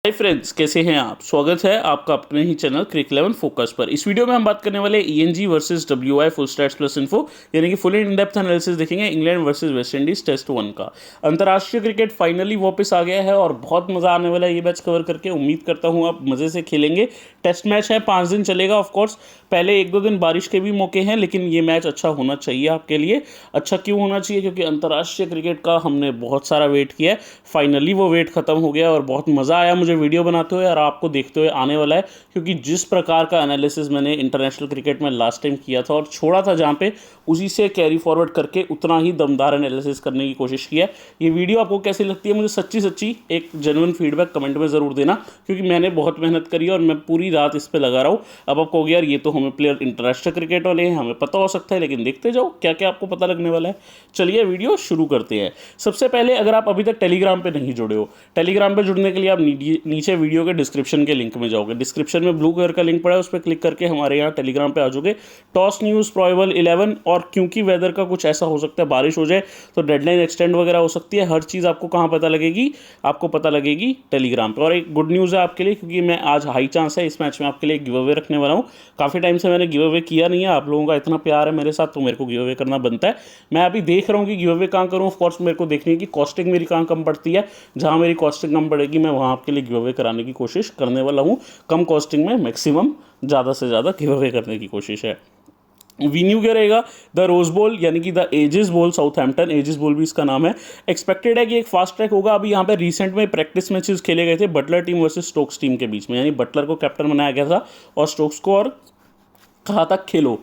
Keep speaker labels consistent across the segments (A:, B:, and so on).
A: Hi friends, कैसे हैं आप। स्वागत है आपका अपने ही चैनल क्रिक 11 फोकस पर। इस वीडियो में हम बात करने वाले ENG versus WI full stats plus info, यानी कि फुल इन डेप्थ एनालिसिस देखेंगे England versus West Indies test 1 का। अंतर्राष्ट्रीय क्रिकेट फाइनली वापस आ गया है और बहुत मजा आने वाला है ये मैच कवर करके। उम्मीद करता हूँ आप मजे से खेलेंगे। टेस्ट मैच है, 5 दिन चलेगा। ऑफकोर्स पहले 1-2 दिन बारिश के भी मौके हैं, लेकिन ये मैच अच्छा होना चाहिए आपके लिए। अच्छा क्यों होना चाहिए? क्योंकि अंतर्राष्ट्रीय क्रिकेट का हमने बहुत सारा वेट किया है, फाइनली वो वेट खत्म हो गया और बहुत मज़ा आया मुझे वीडियो बनाते हुए और आपको देखते हुए आने वाला है। क्योंकि जिस प्रकार का एनालिसिस मैंने इंटरनेशनल क्रिकेट में लास्ट टाइम किया था और छोड़ा था जहाँ पे, उसी से कैरी फॉरवर्ड करके उतना ही दमदार एनालिसिस करने की कोशिश की है। ये वीडियो आपको कैसी लगती है मुझे सच्ची सच्ची एक जेन्युइन फीडबैक कमेंट में ज़रूर देना, क्योंकि मैंने बहुत मेहनत करी है और मैं पूरी रात इस पर लगा रहा हूँ। अब आपको यार ये तो हमें प्लेयर इंटरनेशनल क्रिकेट वाले हैं, हमें पता हो सकता है, लेकिन देखते जाओ क्या क्या आपको पता लगने वाला है। चलिए वीडियो शुरू करते हैं। सबसे पहले अगर आप अभी तक टेलीग्राम पे नहीं जुड़े हो, टेलीग्राम पे जुड़ने के लिए आप नीचे वीडियो के डिस्क्रिप्शन के लिंक में जाओगे। डिस्क्रिप्शन में ब्लू कलर का लिंक पड़ा है, उस पर क्लिक करके हमारे यहाँ टेलीग्राम पे आ जाओगे। टॉस न्यूज़ प्रोबेबल 11, और क्योंकि वेदर का कुछ ऐसा हो सकता है, बारिश हो जाए तो डेडलाइन एक्सटेंड वगैरह हो सकती है। हर चीज़ आपको कहाँ पता लगेगी? आपको पता लगेगी टेलीग्राम पर। और एक गुड न्यूज़ है आपके लिए, क्योंकि मैं आज हाई चांस है इस मैच में आपके लिए गिव अवे रखने वाला हूँ। काफ़ी टाइम से मैंने गिव अवे किया नहीं है, आप लोगों का इतना प्यार है मेरे साथ तो मेरे को गिव अवे करना बनता है। मैं अभी देख रहा हूँ कि गिव अवे कहाँ करूँ। ऑफकोर्स मेरे को देखने की कॉस्टिंग मेरी कहाँ कम पड़ती है, जहाँ मेरी कॉस्टिंग कम पड़ेगी मैं वहाँ आपके लिए गिव अवे कराने की कोशिश करने वाला हूँ। कम कॉस्टिंग में मैक्सिमम ज़्यादा से ज़्यादा गिव अवे करने की कोशिश है। वीन्यू क्या रहेगा? द रोज बोल, यानी कि द एजिस बोल, साउथहैम्पटन एजिस बोल भी इसका नाम है। एक्सपेक्टेड है कि एक फास्ट ट्रैक होगा। अभी यहाँ पे रिसेंट में प्रैक्टिस मैचेस खेले गए थे Buttler team versus Stokes team के बीच में, यानी बटलर को कैप्टन बनाया गया था और स्टोक्स को, और कहा था खेलो।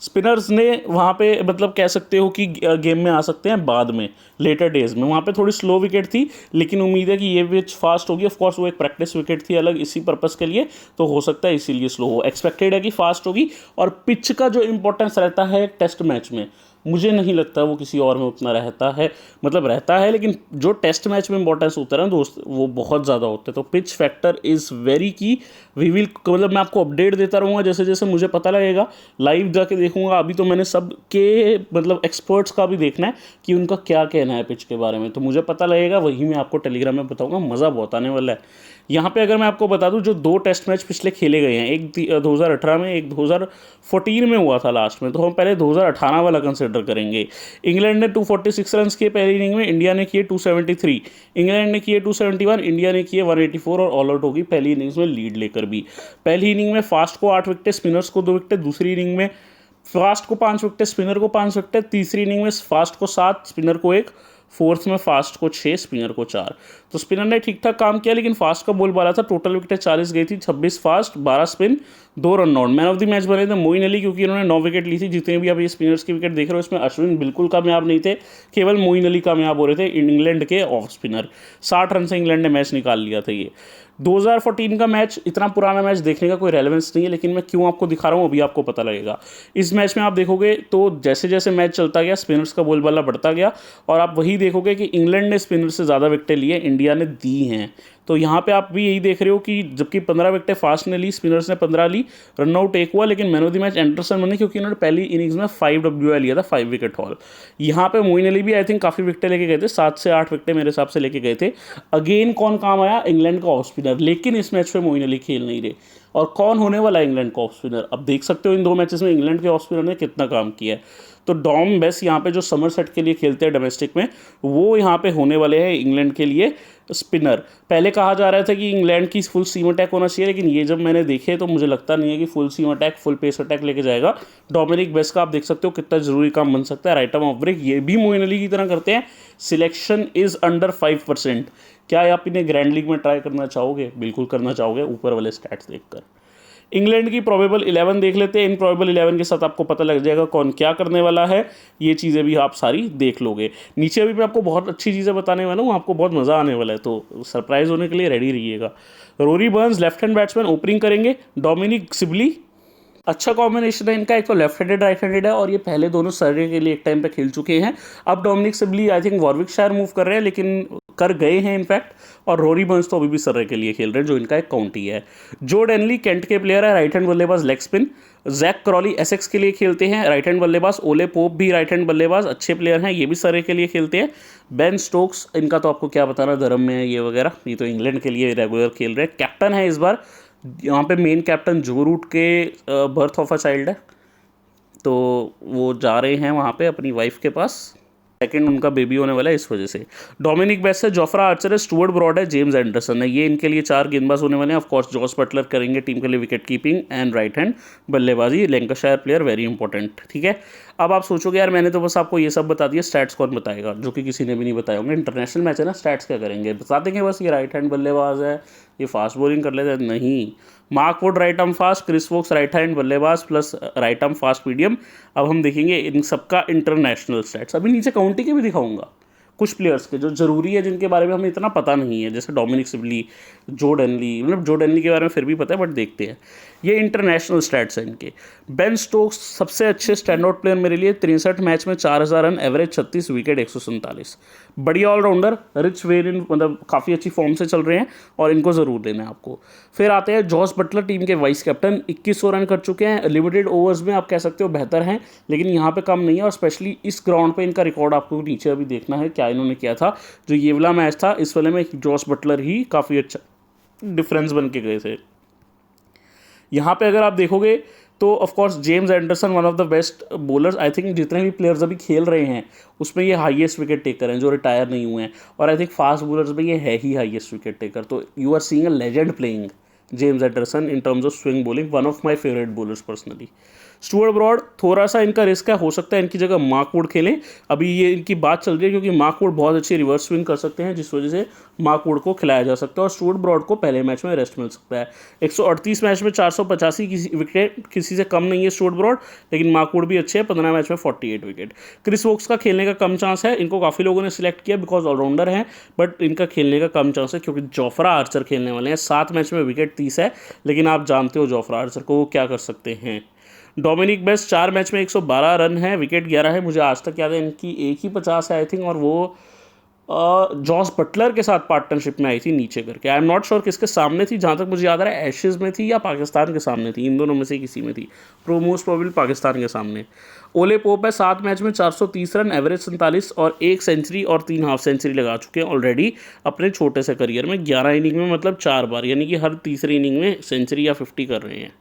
A: स्पिनर्स ने वहाँ पे मतलब कह सकते हो कि गेम में आ सकते हैं बाद में, लेटर डेज में। वहाँ पे थोड़ी स्लो विकेट थी, लेकिन उम्मीद है कि ये विच फास्ट होगी। ऑफकोर्स वो एक प्रैक्टिस विकेट थी अलग इसी पर्पस के लिए, तो हो सकता है इसीलिए स्लो हो। एक्सपेक्टेड है कि फास्ट होगी। और पिच का जो इंपॉर्टेंस रहता है टेस्ट मैच में, मुझे नहीं लगता वो किसी और में उतना रहता है। मतलब रहता है, लेकिन जो टेस्ट मैच में इंपॉर्टेंस होता है ना दोस्त, वो बहुत ज़्यादा होता है। तो पिच फैक्टर इज़ वेरी की। वी विल, मतलब मैं आपको अपडेट देता रहूँगा जैसे जैसे मुझे पता लगेगा। लाइव जाके देखूंगा। अभी तो मैंने सब के मतलब एक्सपर्ट्स का भी देखना है कि उनका क्या कहना है पिच के बारे में, तो मुझे पता लगेगा, वही मैं आपको टेलीग्राम में बताऊंगा। मज़ा बहुत आने वाला है। यहाँ पे अगर मैं आपको बता दूं, जो 2 टेस्ट मैच पिछले खेले गए हैं, एक 2018 में, एक 2014 में हुआ था लास्ट में, तो हम पहले 2018 वाला कंसिडर करेंगे। इंग्लैंड ने 246 रन किए पहली इनिंग में, इंडिया ने किए 273। इंग्लैंड ने किए 271, इंडिया ने किए 184 और ऑल आउट होगी पहली इनिंग्स में लीड लेकर भी। पहली इनिंग में फास्ट को 8 विकेट, स्पिनर्स को 2 विकेट। दूसरी इनिंग में फास्ट को 5 विकेट, स्पिनर को 5 विकेट। तीसरी इनिंग में फास्ट को 7, स्पिनर को 1। फोर्थ में फास्ट को 6, स्पिनर को 4। तो स्पिनर ने ठीक ठाक काम किया, लेकिन फास्ट का बोल बाला था। टोटल विकेट 40 गई थी, 26 fast, 12 spin, 2 run out. Man of the match बने थे मोइन अली, क्योंकि इन्होंने 9 विकेट ली थी। जितने भी आप ये स्पिनर्स की विकेट देख रहे हो, इसमें अश्विन बिल्कुल कामयाब नहीं थे, केवल मोइन अली कामयाब हो रहे थे, इंग्लैंड के ऑफ स्पिनर। 60 रन से इंग्लैंड ने मैच निकाल लिया था। ये 2014 का मैच, इतना पुराना मैच देखने का कोई रेलेवेंस नहीं है, लेकिन मैं क्यों आपको दिखा रहा हूँ अभी आपको पता लगेगा। इस मैच में आप देखोगे तो जैसे जैसे मैच चलता गया, स्पिनर्स का बोलबाला बढ़ता गया, और आप वही देखोगे कि इंग्लैंड ने स्पिनर से ज़्यादा विकेटें लिए, इंडिया ने दी हैं। तो यहाँ पे आप भी यही देख रहे हो कि जबकि 15 विकेटें फास्ट ने ली, स्पिनर्स ने 15 ली, रन आउट 1 हुआ, लेकिन man of the match Anderson बने, क्योंकि इन्होंने पहली इनिंग्स में 5 WI लिया था, 5 विकेट हॉल। यहाँ पे मोइन अली भी आई थिंक काफ़ी विकेटें लेके गए थे, 7 से 8 विकेटें मेरे हिसाब से लेके गए थे। अगेन कौन काम आया? इंग्लैंड का ऑफ स्पिनर। लेकिन इस मैच पे मोइन अली खेल नहीं रहे। और कौन होने वाला है इंग्लैंड का ऑफ स्पिनर? अब देख सकते हो इन 2 मैचेस में इंग्लैंड के ऑफ स्पिनर ने कितना काम किया है। तो डॉम बेस यहाँ पे जो समर सेट के लिए खेलते हैं डोमेस्टिक में, वो यहाँ पे होने वाले हैं इंग्लैंड के लिए स्पिनर। पहले कहा जा रहा था कि इंग्लैंड की फुल सीम अटैक होना चाहिए, लेकिन ये जब मैंने देखे तो मुझे लगता नहीं है कि full seam attack, full pace attack लेके जाएगा। डोमिनिक बेस का आप देख सकते हो कितना जरूरी काम बन सकता है। राइट आर्म ऑफ ब्रेक ये भी मोइन अली की तरह करते हैं। Selection is under 5%। क्या आप इन्हें ग्रैंड लीग में ट्राई करना चाहोगे? बिल्कुल करना चाहोगे, ऊपर वाले स्टैट्स देखकर। इंग्लैंड की प्रोबेबल 11 देख लेते हैं। इन प्रोबेबल 11 के साथ आपको पता लग जाएगा कौन क्या करने वाला है। ये चीज़ें भी आप सारी देख लोगे। नीचे अभी मैं आपको बहुत अच्छी चीज़ें बताने वाला हूँ, आपको बहुत मज़ा आने वाला है, तो सरप्राइज होने के लिए रेडी रहिएगा। Rory Burns left hand batsman opening करेंगे। डोमिनिक सिबली, अच्छा कॉम्बिनेशन है इनका। एक तो लेफ्ट हैंडेड राइट हैंडेड है, और ये पहले दोनों सर्वे के लिए एक टाइम पे खेल चुके हैं। अब Dominic Sibley I think Warwickshire move कर रहे हैं, लेकिन कर गए हैं इनफैक्ट, और रोरी बर्न्स तो अभी भी सर्रे के लिए खेल रहे हैं, जो इनका एक काउंटी है। जो डेनली केंट के प्लेयर है, राइट हैंड बल्लेबाज, leg spin. Jack Crawley Essex के लिए खेलते हैं, राइट हैंड बल्लेबाज। ओले पोप भी राइट हैंड बल्लेबाज, अच्छे प्लेयर हैं, ये भी सर्रे के लिए खेलते हैं। बेन स्टोक्स, इनका तो आपको क्या बताना, धर्म में है ये वगैरह, ये तो इंग्लैंड के लिए रेगुलर खेल रहे हैं। कैप्टन है इस बार यहाँ पे, मेन कैप्टन जो रूट के बर्थ ऑफ अ चाइल्ड है, तो वो जा रहे हैं वहाँ पे अपनी वाइफ के पास, सेकंड उनका बेबी होने वाला है इस वजह से। डोमिनिक बेस्ट है, जोफ्रा आर्चर है, स्टुअर्ट ब्रॉड है, जेम्स एंडरसन है, ये इनके लिए 4 गेंदबाज होने वाले हैं। ऑफ कोर्स जॉस बटलर करेंगे टीम के लिए wicket keeping and right hand बल्लेबाजी, लैंकाशायर प्लेयर, वेरी इंपॉर्टेंट। ठीक है, अब आप सोचोगे यार मैंने तो बस आपको ये सब बता दिया, स्टैट्स कौन बताएगा, जो कि किसी ने भी नहीं बताया होंगे। इंटरनेशनल मैच है ना, स्टैट्स क्या करेंगे, बता देंगे बस ये राइट हैंड बल्लेबाज है, ये फास्ट बॉलिंग कर लेते हैं, नहीं। Mark Wood right arm fast, Chris Woakes right hand बल्लेबाज plus right arm fast medium. अब हम देखेंगे इन सबका इंटरनेशनल स्टैट्स, अभी नीचे काउंटी के भी दिखाऊंगा कुछ प्लेयर्स के जो ज़रूरी है, जिनके बारे में हमें इतना पता नहीं है, जैसे डोमिनिक सिबली, जो डेनली, मतलब जो डेनली के बारे में फिर भी पता है, बट देखते हैं। ये इंटरनेशनल स्टैट्स हैं इनके। बेन स्टोक्स सबसे अच्छे स्टैंड आउट प्लेयर मेरे लिए, 63 मैच में 4000 रन, एवरेज 36, विकेट 147, बढ़िया ऑलराउंडर, रिच वेरिएंट, मतलब काफ़ी अच्छी फॉर्म से चल रहे हैं और इनको ज़रूर देना है आपको। फिर आते हैं जॉस बटलर, टीम के वाइस कैप्टन, 2100 रन कर चुके हैं, लिमिटेड ओवर्स में आप कह सकते हो बेहतर हैं, लेकिन यहाँ पे कम नहीं है, और स्पेशली इस ग्राउंड पे इनका रिकॉर्ड आपको नीचे अभी देखना है क्या इन्होंने किया था। जो ये वाला मैच था, इस वाले में जॉस बटलर ही काफ़ी अच्छा डिफरेंस बन के गए थे। यहाँ पे अगर आप देखोगे तो of course James Anderson one of the best bowlers, I think जितने भी प्लेयर्स अभी खेल रहे हैं उसमें ये हाईएस्ट विकेट टेकर हैं जो रिटायर नहीं हुए हैं, और आई थिंक फास्ट बॉलर्स में ये है ही हाईएस्ट विकेट टेकर। तो you are seeing a legend playing James Anderson in terms of swing bowling, one of my favourite bowlers personally. Stuart Broad थोड़ा सा इनका रिस्क है, हो सकता है इनकी जगह मार्क वुड खेलें, अभी ये इनकी बात चल रही है, क्योंकि मार्क वुड बहुत अच्छी रिवर्स स्विंग कर सकते हैं, जिस वजह से मार्क वुड को खिलाया जा सकता है, और स्टुअर्ट ब्रॉड को पहले मैच में रेस्ट मिल सकता है। 138 मैच में 485 विकेट, किसी से कम नहीं है स्टुअर्ट ब्रॉड, लेकिन मार्क वुड भी अच्छे हैं, 15 मैच में 48 विकेट। क्रिस वोक्स का खेलने का कम चांस है, इनको काफ़ी लोगों ने सिलेक्ट किया बिकॉज ऑलराउंडर है, बट इनका खेलने का कम चांस है क्योंकि जोफ्रा आर्चर खेलने वाले हैं। 7 मैच में विकेट 30 है, लेकिन आप जानते हो जोफ्रा आर्चर को वो क्या कर सकते हैं। डोमिनिक बेस्ट 4 मैच में 112 रन है, विकेट 11 है, मुझे आज तक याद है इनकी एक ही 50 है आई थिंक, और वो जॉस बटलर के साथ पार्टनरशिप में आई थी नीचे करके। आई एम नॉट श्योर किसके सामने थी, जहाँ तक मुझे याद आ रहा है एशेज़ में थी या पाकिस्तान के सामने थी, इन दोनों में से किसी में थी, मोस्ट प्रोबेबली पाकिस्तान के सामने। ओले पोप है, 7 मैच में 430 रन, एवरेज 47, और 1 सेंचुरी और 3 हाफ सेंचुरी लगा चुके हैं ऑलरेडी अपने छोटे से करियर में, 11 इनिंग में, मतलब 4 बार, यानी कि हर तीसरी इनिंग में सेंचुरी या 50 कर रहे हैं।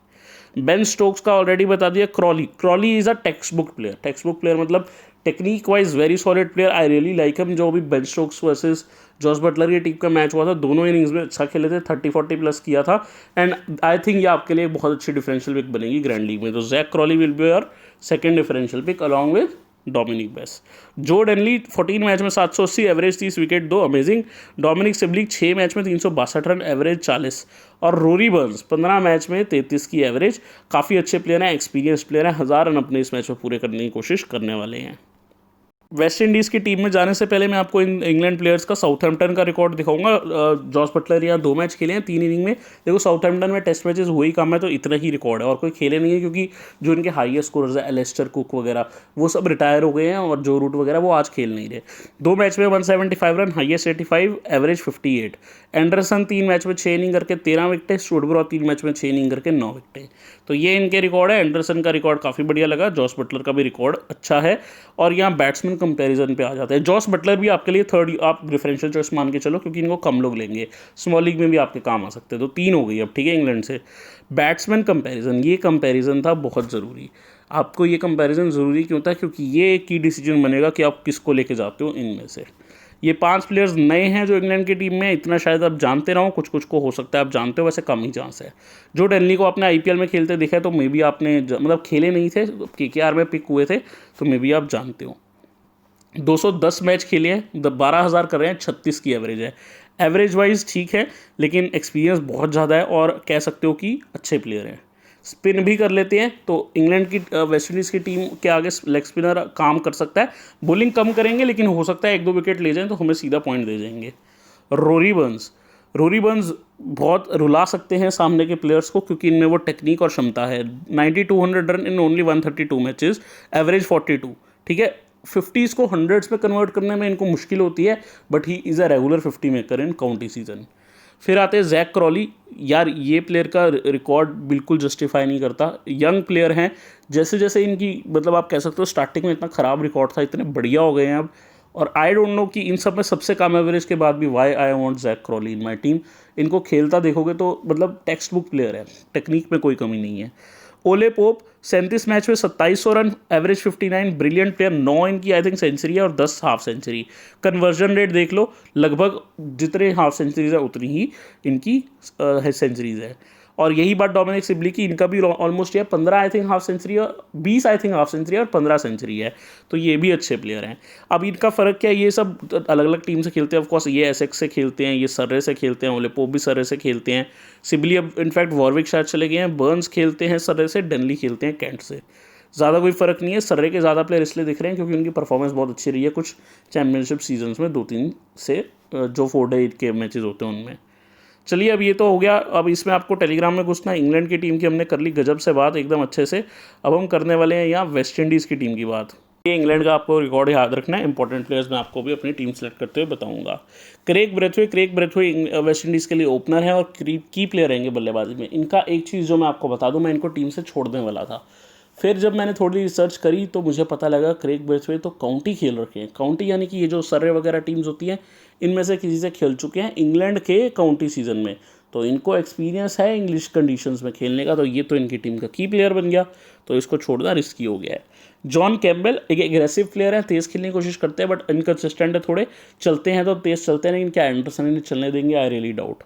A: बेन स्टोक्स का ऑलरेडी बता दिया। Crawley is a text book player, मतलब technique wise very solid player, I really like him. जो अभी Ben Stokes versus Jos Buttler की टीम का मैच हुआ था, दोनों इनिंग्स में अच्छा खेले थे, 30-40 प्लस किया था, एंड आई थिंक ये आपके लिए बहुत अच्छी डिफरेंशियल पिक बनेगी ग्रैंड लीग में। तो Jack Crawley will be your second differential pick along with Dominic best. जो डेनली 14 मैच में 780, average 30, wicket 2, amazing. Dominic Sibley 6 match में 362 रन, एवरेज 40, और रोरी बर्न्स 15 मैच में 33 की एवरेज। काफ़ी अच्छे प्लेयर हैं, एक्सपीरियंस प्लेयर हैं, 1000 रन अपने इस मैच में पूरे करने की कोशिश करने वाले हैं। वेस्ट इंडीज़ की टीम में जाने से पहले मैं आपको इन इंग्लैंड प्लेयर्स का साउथहैम्पटन का रिकॉर्ड दिखाऊंगा। जॉस बटलर यहाँ 2 मैच खेले हैं 3 इनिंग में। देखो साउथहैम्पटन में टेस्ट मैचेस हुए ही कम है, तो इतना ही रिकॉर्ड है, और कोई खेले नहीं है, क्योंकि जो इनके हाईएस्ट स्कोरर्स है एलेस्टर कुक वगैरह वो सब रिटायर हो गए हैं, और जो रूट वगैरह वो आज खेल नहीं रहे। 2 मैच में 175 run, highest 85, average 58। Anderson 3 match में 6 इनिंग करके 13 विकेटें, स्टुअर्ट ब्रॉड 3 मैच में 6 इनिंग करके 9 विकेटें। तो ये इनके रिकॉर्ड है। एंडरसन का रिकॉर्ड काफ़ी बढ़िया लगा, जॉस बटलर का भी रिकॉर्ड अच्छा है, और यहाँ बैट्समैन कंपैरिजन पे आ जाते हैं। जॉस बटलर भी आपके लिए थर्ड आप डिफरेंशियल चॉइस मान के चलो, क्योंकि इनको कम लोग लेंगे, स्मॉल लीग में भी आपके काम आ सकते हैं। तो 3 हो गई अब, ठीक है, इंग्लैंड से। बैट्समैन कंपैरिजन, ये कंपैरिजन था बहुत ज़रूरी। आपको ये कंपैरिजन ज़रूरी क्यों था? क्योंकि ये एक की डिसीजन बनेगा कि आप किसको लेके जाते हो इनमें से। ये 5 प्लेयर्स नए हैं जो इंग्लैंड की टीम में, इतना शायद आप जानते रहो, कुछ कुछ को हो सकता है आप जानते हो, वैसे कम ही चांस है। जो डेनली को आपने आईपीएल में खेलते देखा है, तो मे बी आपने मतलब खेले नहीं थे, केकेआर में पिक हुए थे, तो मे बी आप जानते हो। 210 मैच खेले हैं, 12,000 कर रहे हैं, 36 की एवरेज है। एवरेज वाइज ठीक है, लेकिन एक्सपीरियंस बहुत ज़्यादा है, और कह सकते हो कि अच्छे प्लेयर हैं। स्पिन भी कर लेते हैं, तो इंग्लैंड की वेस्ट इंडीज़ की टीम के आगे लेग स्पिनर काम कर सकता है। बॉलिंग कम करेंगे, लेकिन हो सकता है 1-2 विकेट ले जाएं तो हमें सीधा पॉइंट दे जाएंगे। रोरी बर्न्स बहुत रुला सकते हैं सामने के प्लेयर्स को, क्योंकि इनमें वो टेक्निक और क्षमता है। 9200 run in only 132 matches, average 42, ठीक है। 50s को हंड्रेड्स में कन्वर्ट करने में इनको मुश्किल होती है, but he is a regular 50 maker in county season. फिर आते हैं जैक क्रॉली। यार ये प्लेयर का रिकॉर्ड बिल्कुल जस्टिफाई नहीं करता। यंग प्लेयर हैं, जैसे जैसे इनकी मतलब आप कह सकते हो स्टार्टिंग में इतना ख़राब रिकॉर्ड था, इतने बढ़िया हो गए हैं अब। और आई डोंट नो कि इन सब में सबसे कम एवरेज के बाद भी why I want Jack Crawley in my team. इनको खेलता देखोगे तो मतलब टेक्स्ट बुक प्लेयर है, टेक्निक में कोई कमी नहीं है। ओले पोप 37 मैच में 2700 रन, एवरेज 59, ब्रिलियंट प्लेयर। 9 इनकी आई थिंक सेंचुरी है और 10 हाफ सेंचुरी। कन्वर्जन रेट देख लो, लगभग जितने हाफ सेंचुरीज है उतनी ही इनकी सेंचुरीज है। और यही बात डोमिनिक सिबली की, इनका भी ऑलमोस्ट है 15 आई थिंक हाफ सेंचुरी और 20 आई थिंक हाफ सेंचुरी और 15 सेंचुरी है। तो ये भी अच्छे प्लेयर हैं। अब इनका फ़र्क क्या है, ये सब अलग अलग टीम से खेलते हैं। ऑफकोर्स ये एसेक्स से खेलते हैं, ये सर्रे से खेलते हैं, ओले पोप भी सर्रे से खेलते हैं, सिबली अब इनफैक्ट वॉरविक शायद चले गए हैं, बर्न्स खेलते हैं सर्रे से, डनली खेलते हैं कैंट से। ज़्यादा कोई फ़र्क नहीं है। सर्रे के ज़्यादा प्लेयर इसलिए दिख रहे हैं क्योंकि उनकी परफॉर्मेंस बहुत अच्छी रही है कुछ चैम्पियनशिप सीजन्स में, 2-3 से जो 4 डे के मैचेस होते हैं उनमें। चलिए अब ये तो हो गया। अब इसमें आपको टेलीग्राम में घुसना है। इंग्लैंड की टीम की हमने कर ली गजब से बात, एकदम अच्छे से। अब हम करने वाले हैं यहाँ वेस्ट इंडीज़ की टीम की बात। ये इंग्लैंड का आपको रिकॉर्ड याद रखना है। इंपॉर्टेंट प्लेयर्स मैं आपको भी अपनी टीम सेलेक्ट करते हुए बताऊंगा। क्रेग ब्रेथवे वेस्ट इंडीज़ के लिए ओपनर है और की प्लेयर रहेंगे बल्लेबाजी में। इनका एक चीज़ जो मैं आपको बता दूं, मैं इनको टीम से छोड़ने वाला था, फिर जब मैंने थोड़ी रिसर्च करी तो मुझे पता लगा क्रेग ब्रेथवे तो काउंटी खेल रखे हैं। काउंटी यानी कि ये जो सर्रे वगैरह टीम्स होती हैं इनमें से किसी से खेल चुके हैं इंग्लैंड के काउंटी सीजन में, तो इनको एक्सपीरियंस है इंग्लिश कंडीशंस में खेलने का। तो ये तो इनकी टीम का की प्लेयर बन गया, तो इसको छोड़ना रिस्की हो गया है। जॉन कैम्बेल एक एग्रेसिव प्लेयर है, तेज़ खेलने की कोशिश करते हैं बट इनकंसिस्टेंट है थोड़े। चलते हैं तो तेज़ चलते हैं, लेकिन क्या एंडरसन इन्हें चलने देंगे, I really doubt.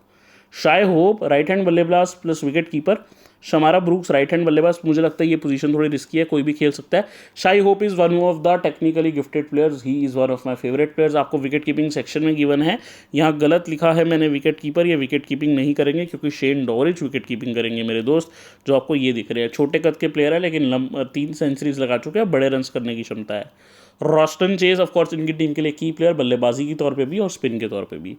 A: Shai Hope right hand बल्लेबाज plus wicket keeper. Shamarh Brooks right hand बल्लेबाज, मुझे लगता है ये पोजीशन थोड़ी रिस्की है, कोई भी खेल सकता है। Shai Hope is one of the technically gifted players, he is one of my favourite players. आपको विकेट कीपिंग सेक्शन में गिवन है, यहाँ गलत लिखा है मैंने विकेट कीपर, ये विकेट कीपिंग नहीं करेंगे क्योंकि शेन डॉरिच विकेट कीपिंग करेंगे मेरे दोस्त, जो आपको ये दिख रहे हैं। छोटे कद के प्लेयर है लेकिन 3 सेंचुरीज लगा चुके हैं, बड़े रन्स करने की क्षमता है। रॉस्टन चेज ऑफकोर्स इनकी टीम के लिए की प्लेयर, बल्लेबाजी के तौर पे भी और स्पिन के तौर पे भी।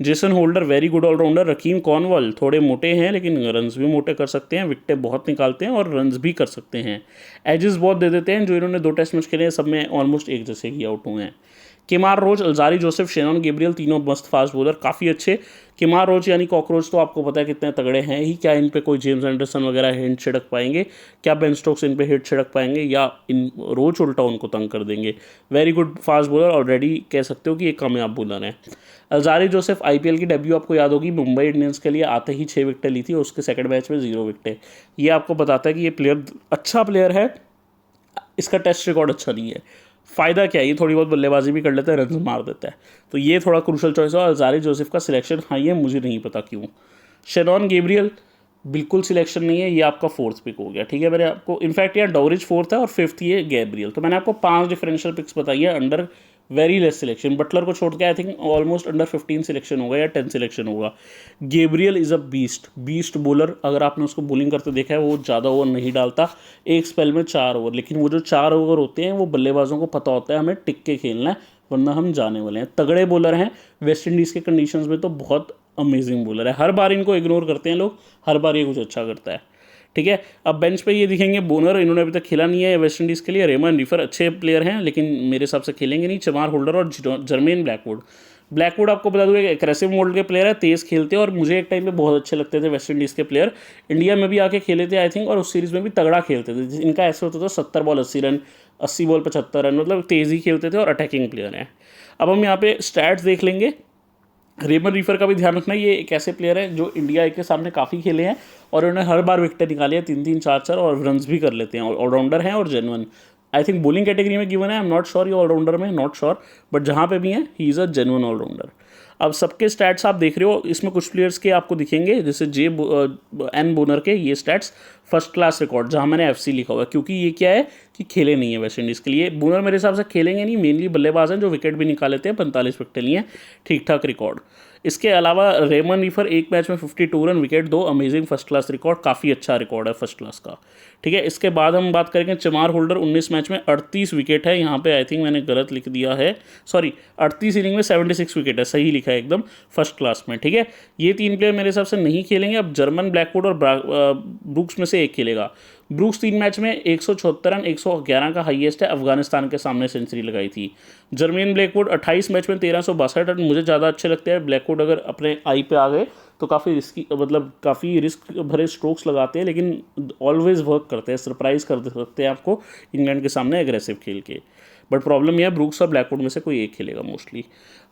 A: Jason Holder very good allrounder. Rahkeem Cornwall थोड़े मोटे हैं लेकिन रन्स भी मोटे कर सकते हैं, विकेटें बहुत निकालते हैं और रन्स भी कर सकते हैं। एजेस बहुत दे देते हैं। जो इन्होंने 2 टेस्ट मैच खेले हैं सब में ऑलमोस्ट एक जैसे ही आउट हुए हैं। Kemar Roach, Alzarri Joseph, Shannon Gabriel, तीनों मस्त फास्ट बॉलर, काफ़ी अच्छे। केमार रोच यानी कॉकरोच तो आपको पता है कितने तगड़े हैं ही। क्या इन पे कोई जेम्स एंडरसन वगैरह हिट छिड़क पाएंगे? क्या बेन स्टोक्स इन पे हिट छिड़क पाएंगे या इन रोच उल्टा उनको तंग कर देंगे? Very good fast bowler, already कह सकते हो कि एक कामयाब बॉलर है। अल्जारी जोसेफ आईपीएल की डेब्यू आपको याद होगी, मुंबई इंडियंस के लिए आते ही 6 विकेटें ली थी और उसके सेकंड मैच में 0 विकेटें। ये आपको बताता है कि ये प्लेयर अच्छा प्लेयर है, इसका टेस्ट रिकॉर्ड अच्छा नहीं है। फ़ायदा क्या है, ये थोड़ी बहुत बल्लेबाजी भी कर लेता है, रन मार देता है, तो ये थोड़ा क्रूशल चॉइस है। अल्जारी जोसेफ का सिलेक्शन हाई है, मुझे नहीं पता क्यों। शेनॉन गैब्रियल बिल्कुल सिलेक्शन नहीं है, ये आपका 4th पिक हो गया। ठीक है, मैंने आपको इनफैक्ट यार डॉरिच 4th है और 5th ये गैब्रियल, तो मैंने आपको 5 डिफरेंशियल पिक्स बताई है under very less selection. Buttler को छोड़ के I think almost under 15 selection होगा या 10 सिलेक्शन होगा। Gabriel is a beast bowler. अगर आपने उसको बॉलिंग करते देखा है, वो ज़्यादा ओवर नहीं डालता, एक स्पेल में 4 ओवर, लेकिन वो जो 4 ओवर होते हैं वो बल्लेबाजों को पता होता है हमें टिक के खेलना है वरना हम जाने वाले हैं। तगड़े बॉलर हैं, वेस्ट इंडीज़ के कंडीशंस में तो बहुत अमेजिंग बॉलर है। हर बार इनको इग्नोर करते हैं लोग, हर बार ये कुछ अच्छा करता है। ठीक है, अब बेंच पे ये दिखेंगे बोनर, इन्होंने अभी तक खेला नहीं है वेस्ट इंडीज़ के लिए। रेमन रीफर अच्छे प्लेयर हैं लेकिन मेरे हिसाब से खेलेंगे नहीं। चमार होल्डर और जर्मेन ब्लैकवुड आपको बता दूँ एक एग्रेसिव मोड के प्लेयर है, तेज़ खेलते हैं और मुझे एक टाइम पे बहुत अच्छे लगते थे वेस्ट इंडीज़ के प्लेयर। इंडिया में भी आके खेले थे आई थिंक, और उस सीरीज़ में भी तगड़ा खेलते थे। इनका ऐसे होता था 70 बॉल 80 रन, 80 बॉल 75 रन, मतलब तेज़ ही खेलते थे और अटैकिंग प्लेयर हैं। अब हम यहाँ पे स्टैट्स देख लेंगे। रेमन रीफर का भी ध्यान रखना, ये एक ऐसे प्लेयर है जो इंडिया के सामने काफ़ी खेले हैं और उन्होंने हर बार विकेटें निकाली है, 3-3 4-4 और रन्स भी कर लेते हैं। ऑलराउंडर हैं और genuine, I think bowling category में गिवन है, आई एम नॉट श्योर ये ऑलराउंडर में, नॉट श्योर, बट जहाँ पे भी हैं he is a genuine allrounder. अब सबके स्टैट्स आप देख रहे हो, इसमें कुछ प्लेयर्स के आपको दिखेंगे, जैसे एन बोनर के ये स्टैट्स फर्स्ट क्लास रिकॉर्ड, जहाँ मैंने FC लिखा हुआ है क्योंकि ये क्या है कि खेले नहीं है वेस्ट इंडीज़ के लिए। बोनर मेरे हिसाब से खेलेंगे नहीं, मेनली बल्लेबाज हैं जो विकेट भी निकाल लेते हैं, 45 विकेट लिए हैं, ठीक ठाक रिकॉर्ड। इसके अलावा रेमन रीफर एक मैच में 52 run, wicket 2, amazing first class record, काफ़ी अच्छा रिकॉर्ड है फर्स्ट क्लास का। ठीक है, इसके बाद हम बात करेंगे चमार होल्डर, 19 मैच में 38 विकेट है, यहाँ पे आई थिंक मैंने गलत लिख दिया है, सॉरी 38 इनिंग में 76 विकेट है, सही लिखा है एकदम फर्स्ट क्लास में। ठीक है, ये 3 प्लेयर मेरे हिसाब से नहीं खेलेंगे। अब जर्मन ब्लैकवुड और ब्रूक्स में से से एक खेलेगा। ब्रूक्स 3 मैच में 174 रन 111 का हाईएस्ट है, अफगानिस्तान के सामने सेंचुरी लगाई थी। जर्मीन ब्लैकवुड 28 मैच में 1362 रन, मुझे ज़्यादा अच्छे लगते हैं ब्लैकवुड। अगर अपने आई पे आ गए तो काफ़ी रिस्की, मतलब काफ़ी रिस्क भरे स्ट्रोक्स लगाते हैं, लेकिन ऑलवेज वर्क करते हैं, सरप्राइज़ कर सकते हैं आपको इंग्लैंड के सामने एग्रेसिव खेल के। बट प्रॉब्लम यह है ब्रूक्स और ब्लैकवुड में से कोई एक खेलेगा मोस्टली।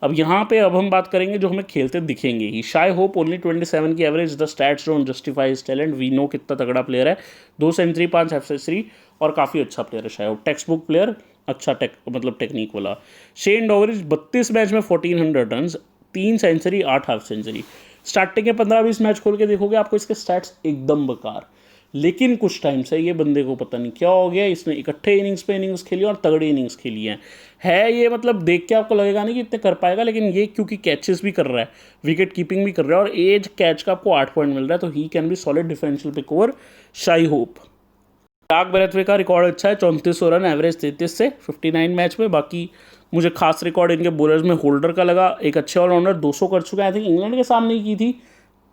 A: अब यहाँ पे अब हम बात करेंगे जो हमें खेलते दिखेंगे ही। शाय होप ओनली 27 की average, the stats don't justify his talent, we know कितना तगड़ा प्लेयर है। 2 सेंचुरी 5 हाफ सेंचुरी और काफ़ी अच्छा प्लेयर है Shai Hope, text book player, अच्छा मतलब टेक्निक वाला। शेन डॉवरिज 32 मैच में 1400 run, 3 century 8 half century. Starting के 15-20 मैच खोल के देखोगे आपको इसके स्टैट्स एकदम बेकार, लेकिन कुछ टाइम से ये बंदे को पता नहीं क्या हो गया, इसने इकट्ठे इनिंग्स पे इनिंग्स खेली और तगड़ी इनिंग्स खेली हैं। है ये मतलब देख के आपको लगेगा नहीं कि इतने कर पाएगा, लेकिन ये क्योंकि कैचेस भी कर रहा है, विकेट कीपिंग भी कर रहा है और एज कैच का आपको 8 पॉइंट मिल रहा है, तो he can be solid differential pick over Shai Hope. Kraigg Brathwaite का रिकॉर्ड अच्छा है, 3400 रन एवरेज 33 से 59 मैच में। बाकी मुझे खास रिकॉर्ड इनके बॉलर्स में होल्डर का लगा, एक अच्छे ऑलराउंडर 200 कर चुका है, आई थिंक इंग्लैंड के सामने ही की थी।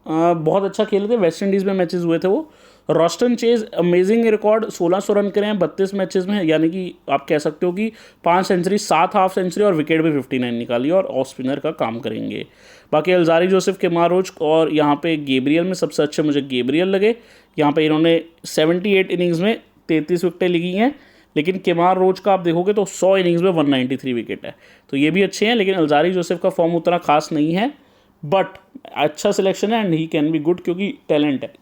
A: बहुत अच्छा खेले थे, वेस्ट इंडीज़ में मैचेस हुए थे वो। Roston chase amazing record, 1600 run करे हैं 32 मैचेस में, यानी कि आप कह सकते हो कि 5 सेंचुरी 7 हाफ सेंचुरी और विकेट भी 59 निकाली और ऑफ स्पिनर का काम करेंगे। बाकी अल्जारी जोसेफ के मारोज और यहाँ पे गेब्रियल में सबसे अच्छे मुझे गेब्रियल लगे। यहाँ पे इन्होंने 78 इनिंग्स में 33 विकेटें लिखी हैं, लेकिन केमार रोज का आप देखोगे तो 100 इनिंग्स में 193 विकेट है, तो ये भी अच्छे हैं। लेकिन अल्जारी जोसेफ का फॉर्म उतना खास नहीं है, बट अच्छा सिलेक्शन है and he can be good क्योंकि टैलेंट है।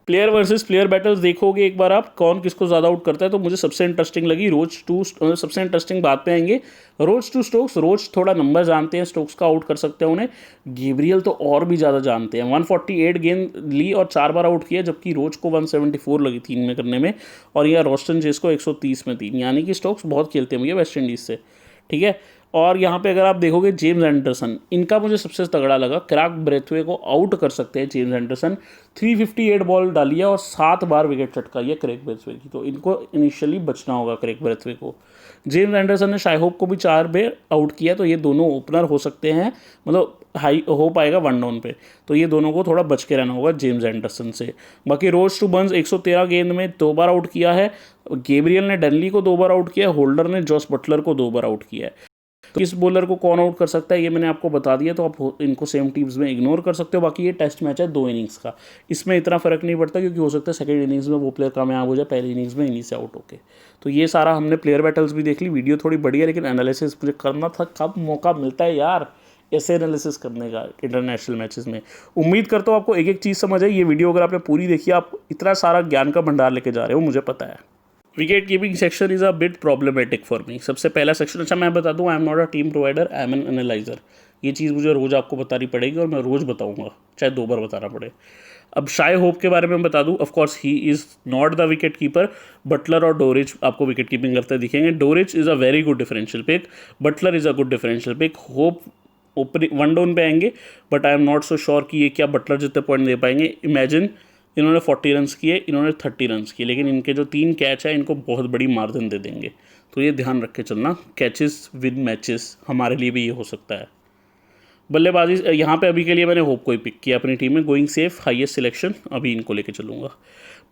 A: प्लेयर वर्सेस प्लेयर बैटल्स देखोगे एक बार आप कौन किसको ज़्यादा आउट करता है, तो मुझे सबसे इंटरेस्टिंग लगी रोज टू, सबसे इंटरेस्टिंग बात पे आएंगे रोज टू स्टोक्स। रोज थोड़ा नंबर जानते हैं, स्टोक्स का आउट कर सकते हैं उन्हें, गेब्रियल तो और भी ज़्यादा जानते हैं। 148 गेंद ली और 4 बार आउट किया, जबकि रोज को 174 लगी 3 में करने में, और यह रोस्टन चेस को 130 में 3, यानी कि स्टोक्स बहुत खेलते हैं भैया वेस्ट इंडीज़ से, ठीक है। और यहाँ पे अगर आप देखोगे जेम्स एंडरसन, इनका मुझे सबसे तगड़ा लगा, क्रैग ब्रेथवे को आउट कर सकते हैं जेम्स एंडरसन। 358 बॉल डाली है और 7 बार विकेट चटकाई है क्रेग ब्रेथवे की, तो इनको इनिशियली बचना होगा क्रेग ब्रेथवे को। जेम्स एंडरसन ने शाई होप को भी 4 बार आउट किया, तो ये दोनों ओपनर हो सकते हैं, मतलब हाई होप आएगा 1 डाउन पे, तो ये दोनों को थोड़ा बच के रहना होगा जेम्स एंडरसन से। बाकी रोज टू बर्न्स 113 गेंद में 2 बार आउट किया है, गेब्रियल ने डनली को 2 बार आउट किया है, होल्डर ने जॉस बटलर को 2 बार आउट किया है। तो इस बॉलर को कौन आउट कर सकता है ये मैंने आपको बता दिया, तो आप इनको सेम टीम्स में इग्नोर कर सकते हो। बाकी ये टेस्ट मैच है 2 इनिंग्स का, इसमें इतना फर्क नहीं पड़ता क्योंकि हो सकता है सेकंड इनिंग्स में वो प्लेयर कामयाब हो जाए, पहली इनिंग्स में इन्हीं से आउट होके। तो ये सारा हमने प्लेयर बैटल्स भी देख ली। वीडियो थोड़ी बड़ी है, लेकिन एनालिसिस मुझे करना था, कब मौका मिलता है यार ऐसे एनालिसिस करने का इंटरनेशनल मैचेस में। उम्मीद करता हूँ आपको एक एक चीज़ समझ आई। ये वीडियो अगर आपने पूरी देखी, आप इतना सारा ज्ञान का भंडार लेके जा रहे हो, मुझे पता है। Wicket keeping section is a bit problematic for me. सबसे पहला सेक्शन, अच्छा मैं बता दूं, I am not a team provider, I am an analyser. ये चीज़ मुझे रोज़ आपको बतानी पड़ेगी और मैं रोज़ बताऊंगा, चाहे 2 बार बताना पड़े। अब शाय होप के बारे में बता दूं, of course he is not the wicket keeper. Buttler और डोरिच आपको विकेट कीपिंग करते दिखेंगे। Dowrich is a very good differential pick, Buttler is a good differential pick. Hope opening 1 down पे आएंगे, but I am not so sure कि ये क्या Buttler जितने पॉइंट दे पाएंगे। इमेजिन इन्होंने 40 रन्स किए, इन्होंने 30 रन्स किए, लेकिन इनके जो 3 कैच है इनको बहुत बड़ी मार्जिन दे देंगे, तो ये ध्यान रख के चलना। कैचेस विद मैचेस हमारे लिए भी ये हो सकता है। बल्लेबाजी यहाँ पे अभी के लिए मैंने होप को ही पिक किया अपनी टीम में, गोइंग सेफ, हाईएस्ट सिलेक्शन, अभी इनको लेके चलूँगा।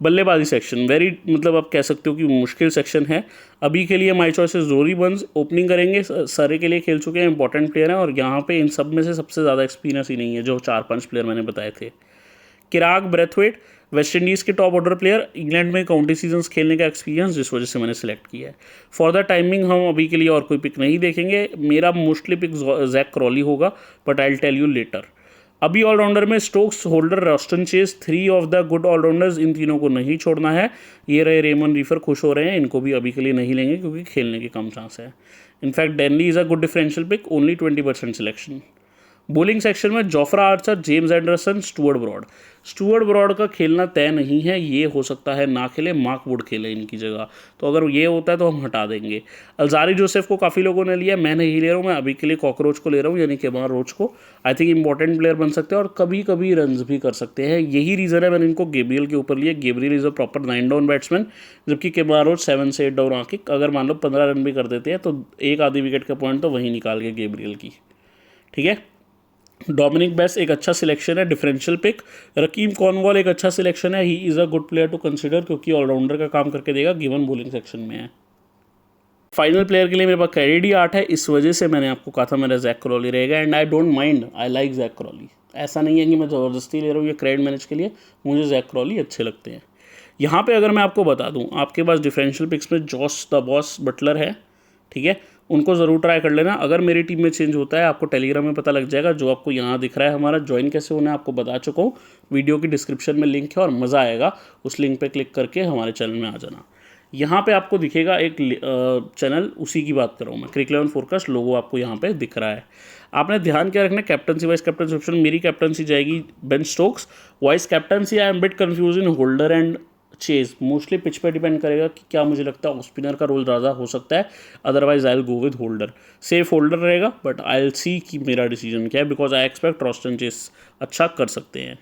A: बल्लेबाजी सेक्शन वेरी, मतलब आप कह सकते हो कि मुश्किल सेक्शन है अभी के लिए। माई चॉइस जोरी बर्न्स ओपनिंग करेंगे, सारे के लिए खेल चुके हैं, इंपॉर्टेंट प्लेयर हैं, और यहाँ पे इन सब में से सबसे ज़्यादा एक्सपीरियंस ही नहीं है जो 4-5 प्लेयर मैंने बताए थे। क्रैग ब्रेथवेट वेस्ट इंडीज़ के टॉप ऑर्डर प्लेयर, इंग्लैंड में काउंटी सीजन्स खेलने का एक्सपीरियंस, जिस वजह से मैंने सेलेक्ट किया है। फॉर द टाइमिंग हम अभी के लिए और कोई पिक नहीं देखेंगे, मेरा मोस्टली पिक जैक क्रॉली होगा, but I will tell you later. अभी ऑलराउंडर में Stokes, Holder, Roston Chase, 3 of the good allrounders, इन तीनों को नहीं छोड़ना है। ये रहे रेमन रीफर, खुश हो रहे हैं, इनको भी अभी के लिए नहीं लेंगे क्योंकि खेलने के कम चांस है। In fact Denly is a good differential pick, only 20% selection. Bowling section में Jofra Archer, James Anderson, Stuart Broad. Stuart Broad का खेलना तय नहीं है, ये हो सकता है ना खेले, मार्क वुड खेले इनकी जगह, तो अगर ये होता है तो हम हटा देंगे। अल्जारी जोसेफ को काफ़ी लोगों ने लिया, मैं नहीं ले रहा हूँ, मैं अभी के लिए कॉकरोच को ले रहा हूँ, यानी केमार रोच को। आई थिंक इंपॉर्टेंट प्लेयर बन सकते हैं और कभी कभी रन्स भी कर सकते हैं, यही रीज़न है मैंने इनको गेब्रियल के ऊपर लिया। Gabriel is a proper 9 down batsman, जबकि केमार रोच 7 से 8 डाउन आके अगर मान लो 15 रन भी कर देते हैं तो एक आधी विकेट का पॉइंट तो वहीं निकाल के गेब्रियल की, ठीक है। डोमिनिक बेस एक अच्छा सिलेक्शन है, डिफरेंशियल पिक। रकीम कॉर्नवॉल एक अच्छा सिलेक्शन है, he is a good player to consider क्योंकि ऑलराउंडर का काम करके देगा, गिवन बॉलिंग सेक्शन में है। फाइनल प्लेयर के लिए मेरे पास कैरेडी 8 है, इस वजह से मैंने आपको कहा था मेरा जैक क्रॉली रहेगा, and I don't mind, I like Jack Crawley. ऐसा नहीं है कि मैं ज़बरदस्ती ले रहा हूँ ये क्रेडिट मैनेज के लिए, मुझे जैक क्रॉली अच्छे लगते हैं। यहाँ पे अगर मैं आपको बता दूँ, आपके पास डिफरेंशियल पिक्स में जॉस द बॉस बटलर है, ठीक है, उनको ज़रूर ट्राई कर लेना। अगर मेरी टीम में चेंज होता है आपको टेलीग्राम में पता लग जाएगा, जो आपको यहाँ दिख रहा है हमारा। ज्वाइन कैसे होना है आपको बता चुका हूँ, वीडियो की डिस्क्रिप्शन में लिंक है और मज़ा आएगा, उस लिंक पे क्लिक करके हमारे चैनल में आ जाना। यहाँ पे आपको दिखेगा एक चैनल, उसी की बात कर रहा हूँ मैं, क्रिक 11 फोरकास्ट लोगो आपको यहाँ पे दिख रहा है। आपने ध्यान क्या रखना है, कैप्टनसी वाइस कैप्टनसी ऑप्शन, मेरी कैप्टनसी जाएगी Ben Stokes. Vice captaincy I am bit confuse in holder and chase, mostly pitch पे डिपेंड करेगा कि क्या मुझे लगता है स्पिनर का रोल ज़्यादा हो सकता है, otherwise I will go with holder. Safe holder रहेगा, बट आई विल सी कि मेरा डिसीजन क्या है, because I expect Roston Chase अच्छा कर सकते हैं।